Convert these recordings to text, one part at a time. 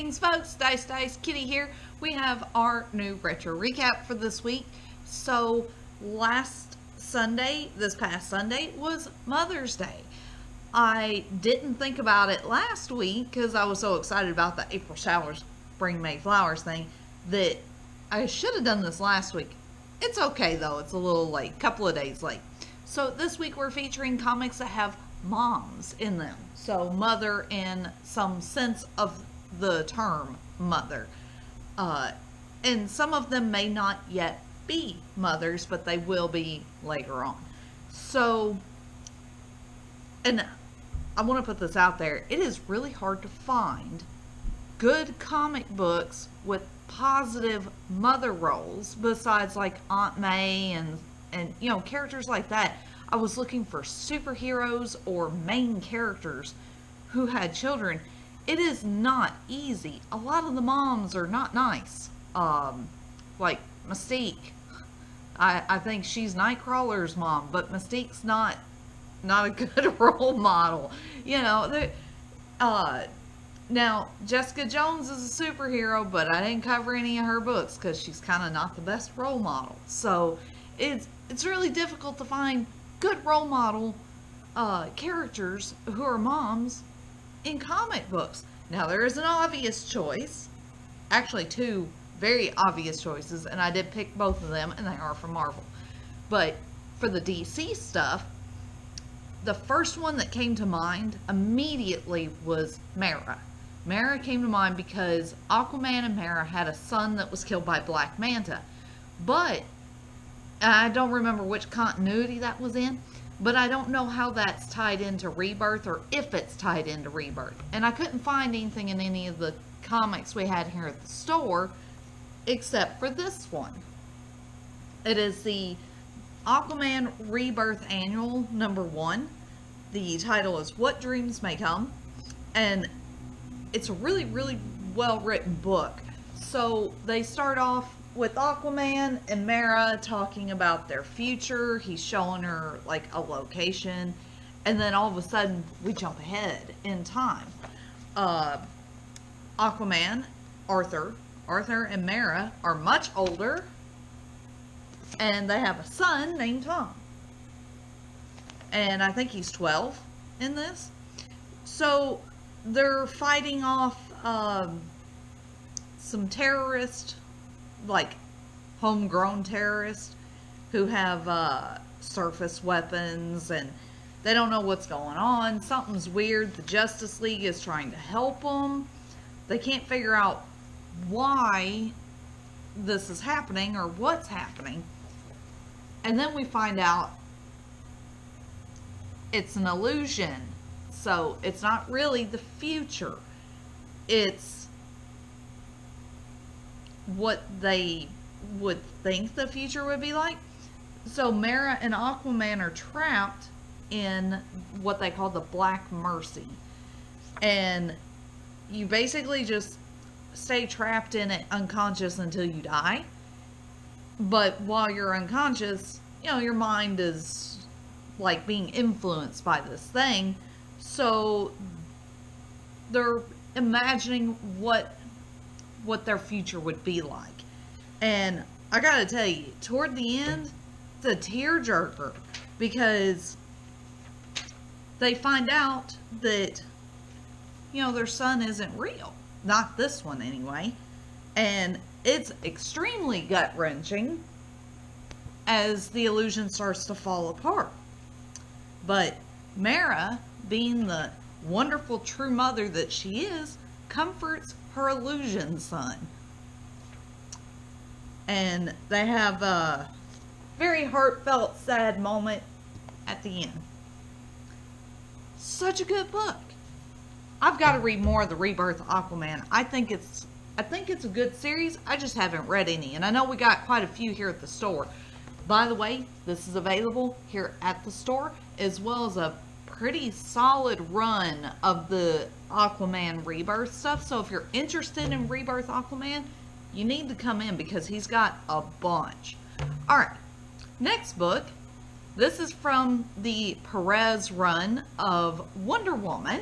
Greetings, folks. Dice, Kitty here. We have our new retro recap for this week. So, this past Sunday, was Mother's Day. I didn't think about it last week because I was so excited about the April showers, bring May flowers thing that I should have done this last week. It's okay though. It's a little late, couple of days late. So this week we're featuring comics that have moms in them. So mother in some sense of the term mother. And some of them may not yet be mothers, but they will be later on. So, and I want to put this out there. It is really hard to find good comic books with positive mother roles besides like Aunt May and you know, characters like that. I was looking for superheroes or main characters who had children. It is not easy. A lot of the moms are not nice. Like Mystique. I think she's Nightcrawler's mom, but Mystique's not a good role model. You know, now Jessica Jones is a superhero, but I didn't cover any of her books because she's kind of not the best role model. So it's really difficult to find good role model characters who are moms in comic books. Now there is an obvious choice, actually two very obvious choices, and I did pick both of them, and they are from Marvel. But for the DC stuff, the first one that came to mind immediately was Mara. Mara came to mind because Aquaman and Mara had a son that was killed by Black Manta. But I don't remember which continuity that was in, but I don't know how that's tied into Rebirth or if it's tied into Rebirth. And I couldn't find anything in any of the comics we had here at the store except for this one. It is the Aquaman Rebirth Annual #1. The title is What Dreams May Come, and it's a really, really well written book. So they start off with Aquaman and Mara talking about their future. He's showing her like a location, and then all of a sudden we jump ahead in time. Aquaman, Arthur and Mara are much older, and they have a son named Tom. And I think he's 12 in this. So they're fighting off some terrorists, like homegrown terrorists, who have surface weapons, and they don't know what's going on. Something's weird. The Justice League is trying to help them. They can't figure out why this is happening or what's happening. And then we find out it's an illusion. So it's not really the future. It's what they would think the future would be like. So Mara and Aquaman are trapped in what they call the Black Mercy. And you basically just stay trapped in it unconscious until you die. But while you're unconscious, you know, your mind is like being influenced by this thing. So they're imagining what their future would be like. And I gotta tell you, toward the end, it's a tearjerker, because they find out that, you know, their son isn't real. Not this one anyway. And it's extremely gut-wrenching as the illusion starts to fall apart. But Mara, being the wonderful true mother that she is, comforts her illusion son. And they have a very heartfelt, sad moment at the end. Such a good book. I've got to read more of the Rebirth Aquaman. I think it's a good series. I just haven't read any, and I know we got quite a few here at the store. By the way, this is available here at the store, as well as a pretty solid run of the Aquaman Rebirth stuff. So if you're interested in Rebirth Aquaman, you need to come in because he's got a bunch. Alright, next book. This is from the Perez run of Wonder Woman.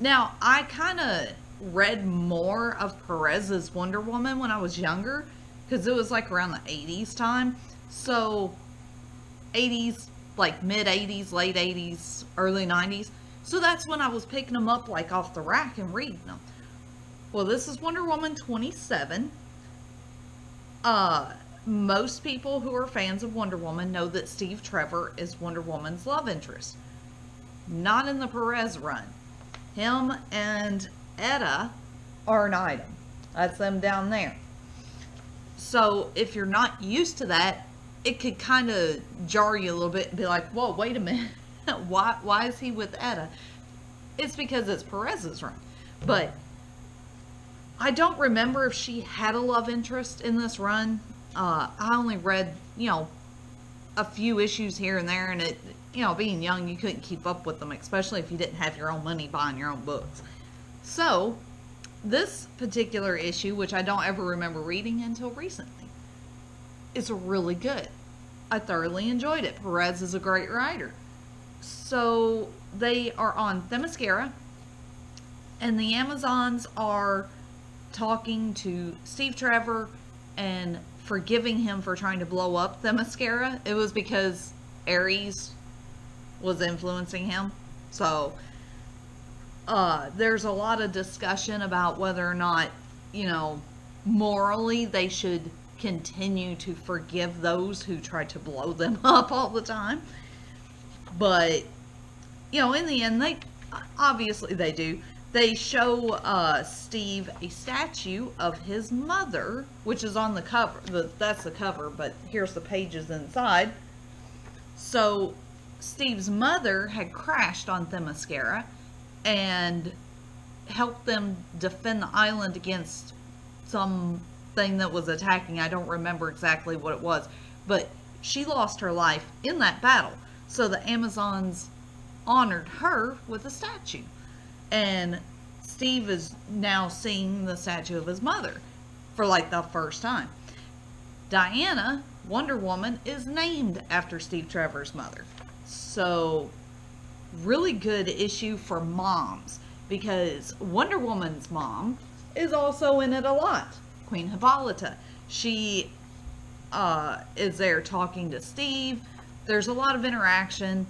Now, I kind of read more of Perez's Wonder Woman when I was younger, because it was like around the 80s time. So 80s, like mid 80s, late 80s, early 90s. So that's when I was picking them up like off the rack and reading them. Well, this is Wonder Woman 27. Most people who are fans of Wonder Woman know that Steve Trevor is Wonder Woman's love interest. Not in the Perez run. Him and Etta are an item. That's them down there. So if you're not used to that, it could kind of jar you a little bit and be like, whoa, wait a minute. Why is he with Etta? It's because it's Perez's run. But I don't remember if she had a love interest in this run. I only read, a few issues here and there, and it, being young, you couldn't keep up with them, especially if you didn't have your own money buying your own books. So, this particular issue, which I don't ever remember reading until recently, is really good. I thoroughly enjoyed it. Perez is a great writer. So, they are on Themyscira, and the Amazons are talking to Steve Trevor and forgiving him for trying to blow up Themyscira. It was because Ares was influencing him. So there's a lot of discussion about whether or not, morally they should continue to forgive those who try to blow them up all the time. But in the end, obviously they do. They show Steve a statue of his mother, which is on the cover. That's the cover, but here's the pages inside. So Steve's mother had crashed on Themyscira and helped them defend the island against something that was attacking. I don't remember exactly what it was, but she lost her life in that battle. So the Amazons honored her with a statue. And Steve is now seeing the statue of his mother for like the first time. Diana, Wonder Woman, is named after Steve Trevor's mother. So, really good issue for moms, because Wonder Woman's mom is also in it a lot. Queen Hippolyta. She is there talking to Steve. There's a lot of interaction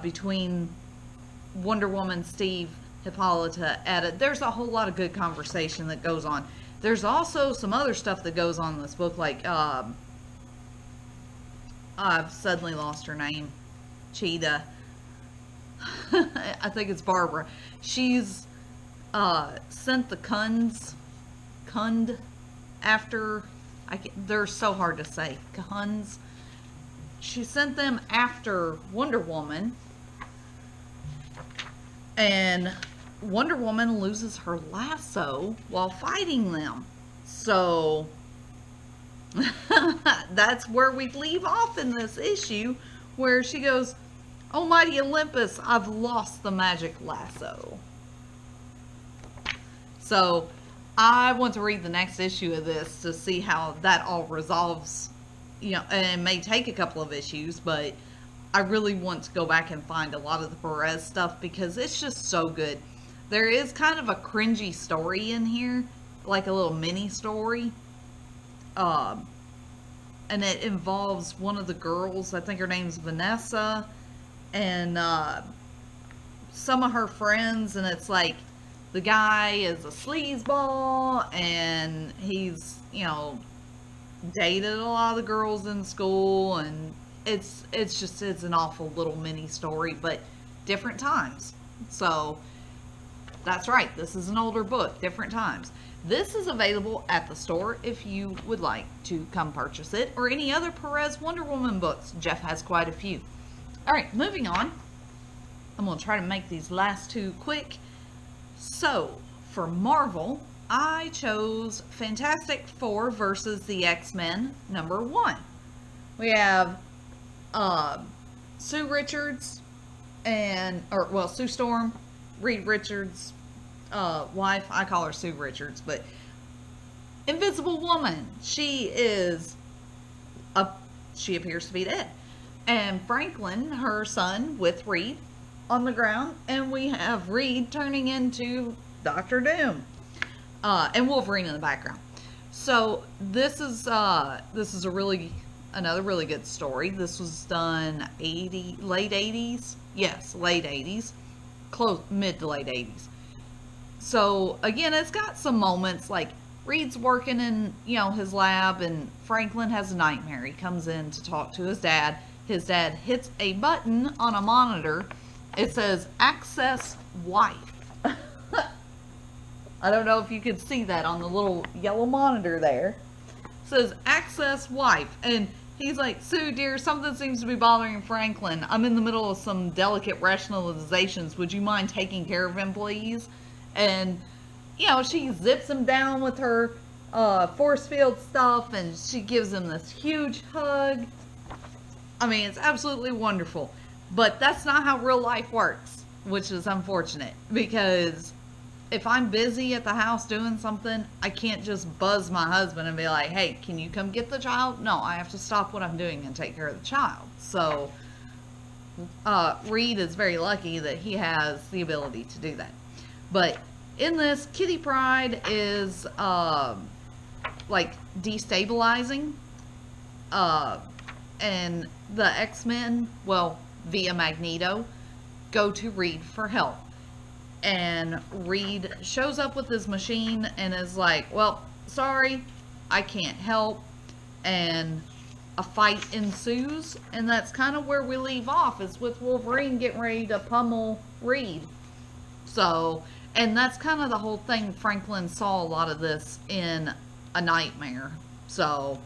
between Wonder Woman, Steve, Hippolyta, Etta. There's a whole lot of good conversation that goes on. There's also some other stuff that goes on in this book, like I've suddenly lost her name. Cheetah. I think it's Barbara. She's sent the Kund after, they're so hard to say. Kunds. She sent them after Wonder Woman, and Wonder Woman loses her lasso while fighting them. So that's where we leave off in this issue, where she goes, "Oh mighty Olympus, I've lost the magic lasso." So I want to read the next issue of this to see how that all resolves. And it may take a couple of issues, but I really want to go back and find a lot of the Perez stuff because it's just so good. There is kind of a cringy story in here, like a little mini story. And it involves one of the girls, I think her name's Vanessa, and some of her friends, and it's like the guy is a sleazeball, and he's, dated a lot of the girls in school, and it's an awful little mini story, but different times. So that's right, this is an older book, different times. This is available at the store if you would like to come purchase it, or any other Perez Wonder Woman books. Jeff has quite a few. Alright, moving on. I'm going to try to make these last two quick. So, for Marvel, I chose Fantastic Four versus the X-Men #1. We have Sue Richards Sue Storm, Reed Richards' wife. I call her Sue Richards, but Invisible Woman. She appears to be dead. And Franklin, her son, with Reed on the ground, and we have Reed turning into Doctor Doom. And Wolverine in the background. So this is another really good story. This was done late 80s. Yes, late 80s. Mid to late 80s. So again, it's got some moments like Reed's working in, his lab, and Franklin has a nightmare. He comes in to talk to his dad. His dad hits a button on a monitor. It says access wife. I don't know if you could see that on the little yellow monitor there. It says access wife. And he's like, Sue, dear, something seems to be bothering Franklin. I'm in the middle of some delicate rationalizations. Would you mind taking care of him, please? And, she zips him down with her force field stuff, and she gives him this huge hug. I mean, it's absolutely wonderful. But that's not how real life works, which is unfortunate, because if I'm busy at the house doing something, I can't just buzz my husband and be like, hey, can you come get the child? No, I have to stop what I'm doing and take care of the child. So Reed is very lucky that he has the ability to do that. But in this, Kitty Pryde is like destabilizing, and the X-Men, well, via Magneto, go to Reed for help. And Reed shows up with his machine and is like, well, sorry, I can't help. And a fight ensues. And that's kind of where we leave off, is with Wolverine getting ready to pummel Reed. So, and that's kind of the whole thing. Franklin saw a lot of this in A Nightmare. So,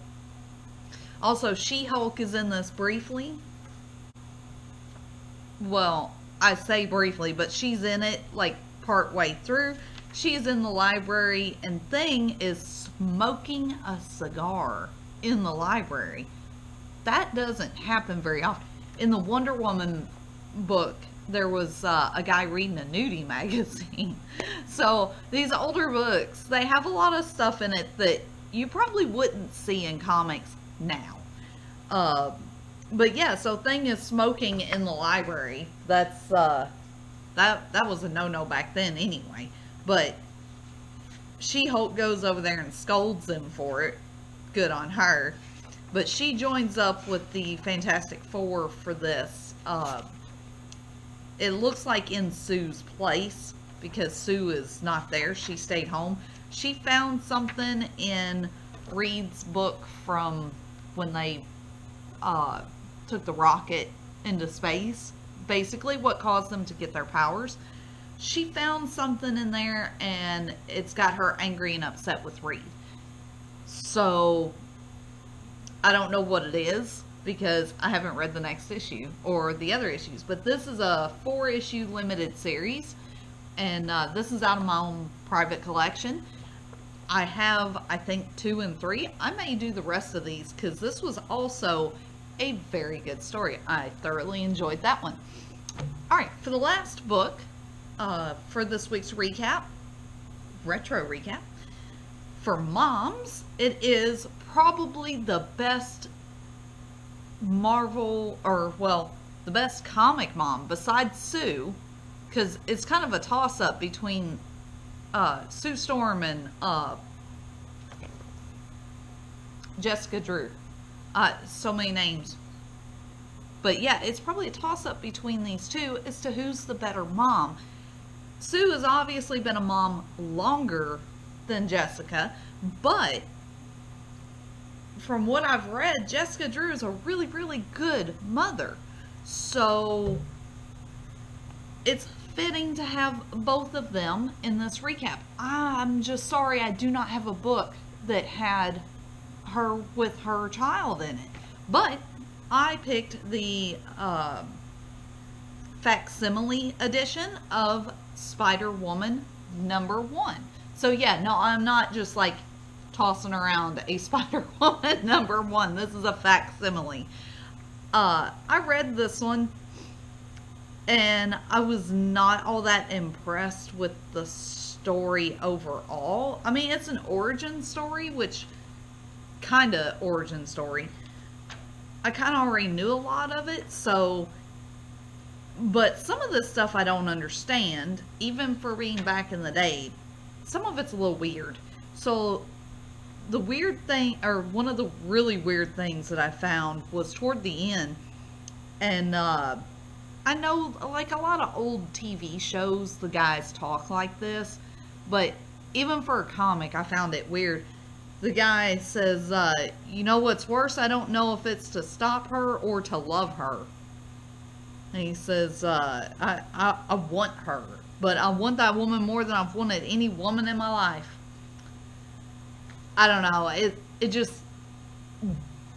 also, She-Hulk is in this briefly. Well, I say briefly, but she's in it like part way through. She's in the library, and Thing is smoking a cigar in the library. That doesn't happen very often. In the Wonder Woman book, there was a guy reading a nudie magazine. So these older books, they have a lot of stuff in it that you probably wouldn't see in comics now. But yeah, so Thing is smoking in the library. That's that was a no-no back then anyway. But She-Hulk goes over there and scolds him for it. Good on her. But she joins up with the Fantastic Four for this. It looks like in Sue's place, because Sue is not there. She stayed home. She found something in Reed's book from when they took the rocket into space, basically what caused them to get their powers. She found something in there, and it's got her angry and upset with Reed. So I don't know what it is, because I haven't read the next issue or the other issues, but this is a 4-issue limited series, and this is out of my own private collection. I have, I think, 2 and 3. I may do the rest of these, because this was also a very good story. I thoroughly enjoyed that one. Alright, for the last book, for this week's recap, retro recap, for moms, it is probably the best Marvel, or, well, the best comic mom, besides Sue, because it's kind of a toss-up between Sue Storm and Jessica Drew. So many names. But yeah, it's probably a toss-up between these two as to who's the better mom. Sue has obviously been a mom longer than Jessica, but from what I've read, Jessica Drew is a really, really good mother. So it's fitting to have both of them in this recap. I'm just sorry I do not have a book that had her with her child in it. But I picked the facsimile edition of Spider-Woman #1. So yeah, no, I'm not just like tossing around a Spider-Woman #1. This is a facsimile. I read this one, and I was not all that impressed with the story overall. I mean, it's an origin story, which kind of origin story. I kind of already knew a lot of it, so But some of this stuff I don't understand, even for being back in the day. Some of it's a little weird. So the weird thing, or one of the really weird things that I found was toward the end. And I know, like a lot of old TV shows, the guys talk like this. But even for a comic, I found it weird. The guy says, you know what's worse? I don't know if it's to stop her or to love her. And he says, I want her. But I want that woman more than I've wanted any woman in my life. I don't know. It just,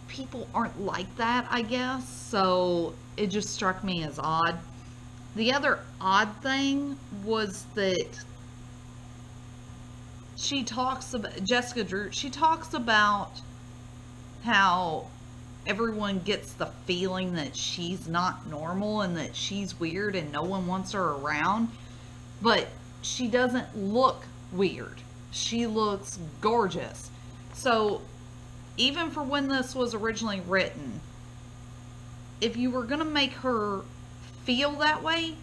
people aren't like that, I guess. So it just struck me as odd. The other odd thing was that she talks about, Jessica Drew, she talks about how everyone gets the feeling that she's not normal and that she's weird and no one wants her around. But she doesn't look weird. She looks gorgeous. So even for when this was originally written, if you were going to make her feel that way,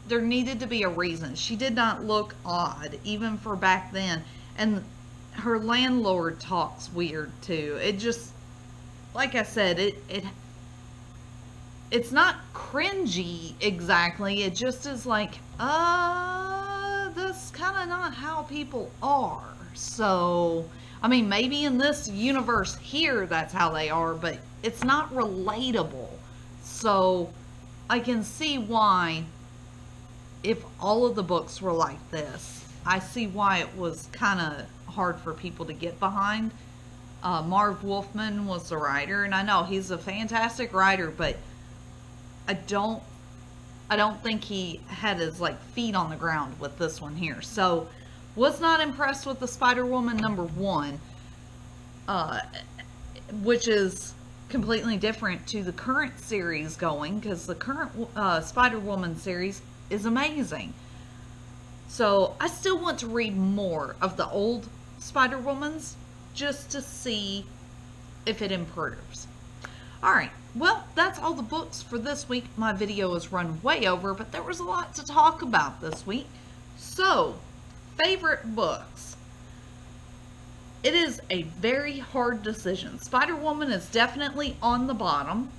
there needed to be a reason. She did not look odd, even for back then. And her landlord talks weird too. It just, like I said, it's not cringy exactly. It just is like, that's kind of not how people are. So, I mean, maybe in this universe here, that's how they are, but it's not relatable. So, I can see why, if all of the books were like this, I see why it was kind of hard for people to get behind. Marv Wolfman was the writer, and I know he's a fantastic writer, but I don't think he had his feet on the ground with this one here. So, was not impressed with the Spider-Woman #1, which is completely different to the current series going, because the current Spider-Woman series is amazing. So, I still want to read more of the old Spider-Womans just to see if it improves. Alright, well, that's all the books for this week. My video has run way over, but there was a lot to talk about this week. So, favorite books. It is a very hard decision. Spider-Woman is definitely on the bottom.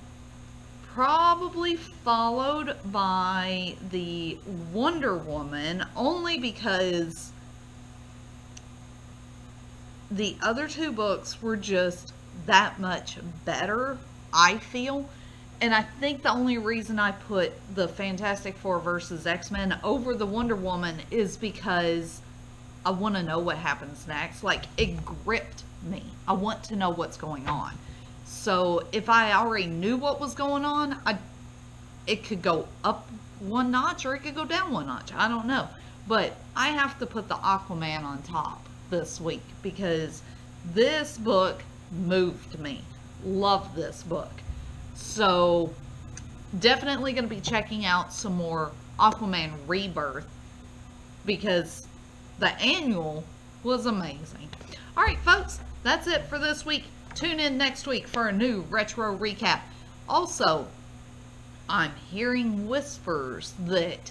Probably followed by the Wonder Woman, only because the other two books were just that much better, I feel. And I think the only reason I put the Fantastic Four versus X-Men over the Wonder Woman is because I want to know what happens next. It gripped me. I want to know what's going on. So if I already knew what was going on, it could go up one notch or it could go down one notch. I don't know. But I have to put the Aquaman on top this week because this book moved me. Love this book. So definitely going to be checking out some more Aquaman Rebirth because the annual was amazing. Alright folks, that's it for this week. Tune in next week for a new retro recap. Also, I'm hearing whispers that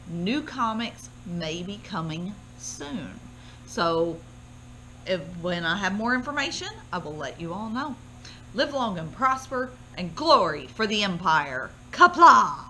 new comics may be coming soon. So, when I have more information, I will let you all know. Live long and prosper, and glory for the Empire. Kapla!